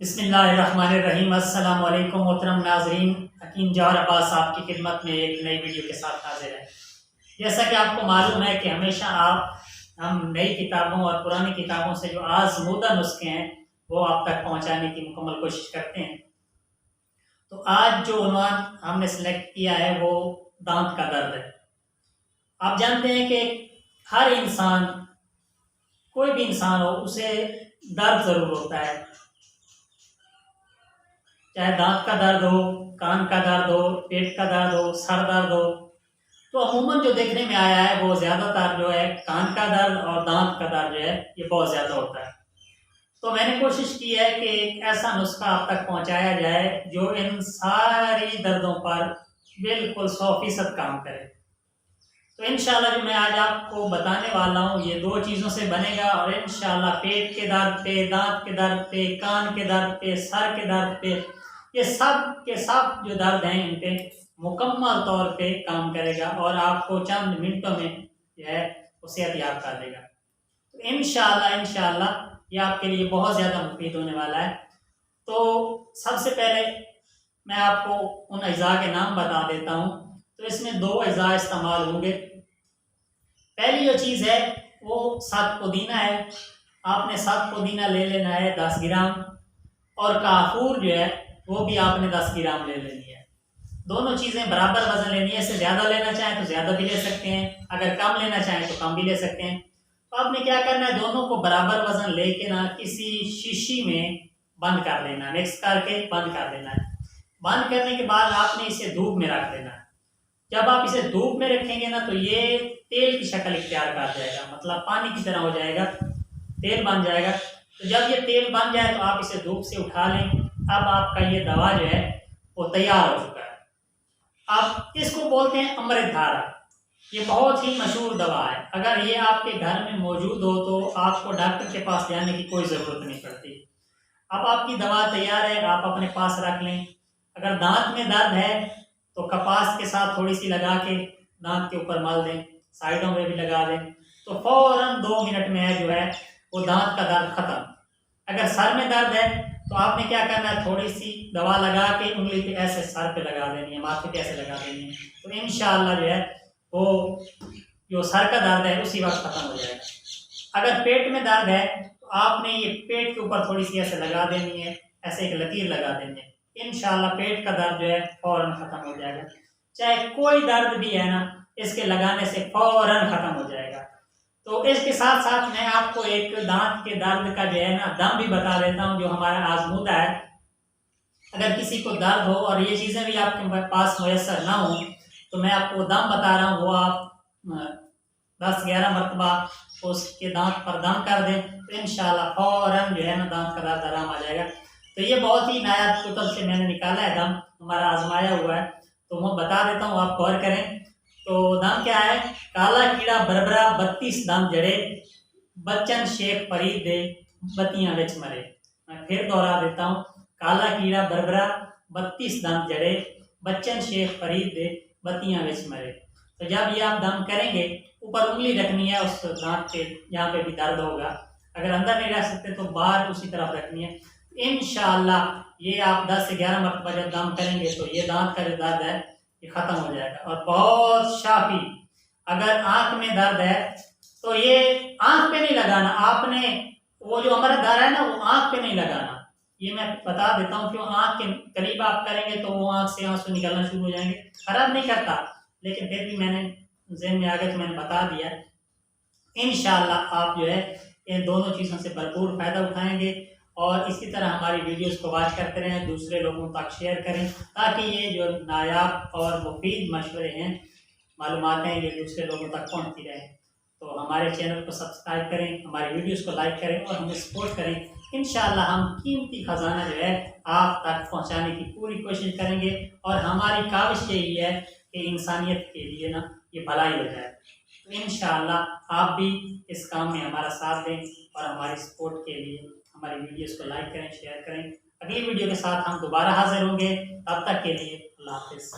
बिस्मिल्लाहिर्रहमानिर्रहीम। अस्सलाम वालेकुम मोहतरम नाज़रीन, हकीम जौहर अब्बास आपकी खिदमत में एक नई वीडियो के साथ हाजिर है। जैसा कि आपको मालूम है कि हमेशा हम नई किताबों और पुरानी किताबों से जो आज़मूदा नुस्खे हैं वो आप तक पहुंचाने की मुकम्मल कोशिश करते हैं। तो आज जो उन्वान हमने सेलेक्ट किया है वो दांत का दर्द है। आप जानते हैं कि हर इंसान, कोई भी इंसान हो, उसे दर्द ज़रूर होता है, चाहे दांत का दर्द हो, कान का दर्द हो, पेट का दर्द हो, सर दर्द हो। तो अमूमन जो देखने में आया है वो ज़्यादातर जो है कान का दर्द और दांत का दर्द जो है ये बहुत ज़्यादा होता है। तो मैंने कोशिश की है कि एक ऐसा नुस्खा आप तक पहुंचाया जाए जो इन सारी दर्दों पर बिल्कुल 100% काम करे। तो इंशाल्लाह जो मैं आज आपको बताने वाला हूँ ये दो चीज़ों से बनेगा, और इंशाल्लाह पेट के दर्द पे, दांत के दर्द पे, कान के दर्द पे, सर के दर्द पे, ये सब के सब जो दर्द हैं इन पे मुकम्मल तौर पे काम करेगा और आपको चंद मिनटों में जो है वो सेहत याब कर देगा। तो इंशाल्लाह ये आपके लिए बहुत ज़्यादा मुफीद होने वाला है। तो सबसे पहले मैं आपको उन अज़ा के नाम बता देता हूँ। तो इसमें दो अज़ा इस्तेमाल होंगे। पहली जो चीज़ है वो सात पुदीना है। आपने सात पुदीना ले लेना है 10 ग्राम, और काफूर जो है वो भी आपने 10 ग्राम ले लेनी है। दोनों चीज़ें बराबर वजन लेनी है। इससे ज़्यादा लेना चाहें तो ज़्यादा भी ले सकते हैं, अगर कम लेना चाहें तो कम भी ले सकते हैं। तो आपने क्या करना है, दोनों को बराबर वजन लेके ना किसी शीशी में बंद कर देना, मिक्स करके बंद कर देना है। बंद करने के बाद आपने इसे धूप में रख देना है। जब आप इसे धूप में रखेंगे ना तो ये तेल की शक्ल इख्तियार कर जाएगा, मतलब पानी की तरह हो जाएगा, तेल बन जाएगा। तो जब ये तेल बन जाए तो आप इसे धूप से उठा लें। अब आपका ये दवा जो है वो तैयार हो चुका है। अब इसको बोलते हैं अमृतधारा। ये बहुत ही मशहूर दवा है। अगर ये आपके घर में मौजूद हो तो आपको डॉक्टर के पास जाने की कोई ज़रूरत नहीं पड़ती। अब आपकी दवा तैयार है, आप अपने पास रख लें। अगर दांत में दर्द है तो कपास के साथ थोड़ी सी लगा के दांत के ऊपर मल दें, साइडों में भी लगा दें, तो फौरन 2 मिनट में जो है वो दांत का दर्द खत्म। अगर सर में दर्द है तो आपने क्या करना है, थोड़ी सी दवा लगा के उंगली पे ऐसे सर पे लगा देनी है, माथे पे ऐसे लगा देनी है। तो इंशाल्लाह जो है वो जो सर का दर्द है उसी वक्त खत्म हो जाएगा। अगर पेट में दर्द है तो आपने ये पेट के ऊपर थोड़ी सी ऐसे लगा देनी है, ऐसे एक लकीर लगा देनी है। इंशाल्लाह पेट का दर्द जो है फौरन खत्म हो जाएगा। चाहे कोई दर्द भी है ना, इसके लगाने से फौरन खत्म हो जाएगा। तो इसके साथ साथ मैं आपको एक दांत के दर्द का जो है ना दम भी बता देता हूँ जो हमारा आजमूदा है। अगर किसी को दर्द हो और ये चीज़ें भी आपके पास मुयसर ना हो तो मैं आपको दम बता रहा हूँ, वो आप 10-11 मरतबा उसके दांत पर दम कर दें तो इंशाल्लाह फौरन जो है ना दांत का दर्द आराम आ जाएगा। तो ये बहुत ही नायाब कुतुब से मैंने निकाला है दम, हमारा आजमाया हुआ है, तो मैं बता देता हूँ, आप गौर करें। तो दाम क्या है, काला कीड़ा बरबरा 32 दाम जड़े, बच्चन शेख फरीद दे बत्तियां विच मरे। मैं फिर दोहरा देता हूँ, काला कीड़ा बरबरा 32 दाम जड़े, बच्चन शेख फरीद दे बत्तियां विच मरे। तो जब ये आप दम करेंगे, ऊपर उंगली रखनी है उस दांत के जहाँ पे भी दर्द होगा, अगर अंदर नहीं रख सकते तो बाहर उसी तरफ रखनी है। इंशाल्लाह ये आप 10 से 11 मरतबा जब दम करेंगे तो ये दांत का जो दर्द है ये खत्म हो जाएगा। और बहुत शाफी, अगर आंख में दर्द है तो ये आंख पे नहीं लगाना, आपने वो जो अमृतधारा है ना वो आंख पे नहीं लगाना। ये मैं बता देता हूँ क्यों। आंख के करीब आप करेंगे तो वो आंख से आंसू निकलना शुरू हो जाएंगे। खराब नहीं करता, लेकिन फिर भी मैंने ज़हन में आ गया तो मैंने बता दिया। इंशाल्लाह आप जो है इन दोनों चीज़ों से भरपूर फ़ायदा उठाएंगे और इसी तरह हमारी वीडियोस को वॉच करते रहें, दूसरे लोगों तक शेयर करें, ताकि ये जो नायाब और मुफीद मशवरे हैं, मालूमात हैं, ये दूसरे लोगों तक पहुंचती रहें। तो हमारे चैनल को सब्सक्राइब करें, हमारी वीडियोस को लाइक करें और हमें सपोर्ट करें। इंशाल्लाह हम कीमती खजाना जो है आप तक पहुंचाने की पूरी कोशिश करेंगे, और हमारी काविश यही है कि इंसानियत के लिए ना ये भलाई हो जाए। तो इंशाल्लाह आप भी इस काम में हमारा साथ दें और हमारी सपोर्ट के लिए हमारी वीडियोस को लाइक करें, शेयर करें। अगली वीडियो के साथ हम दोबारा हाजिर होंगे, तब तक के लिए अल्लाह हाफिज़।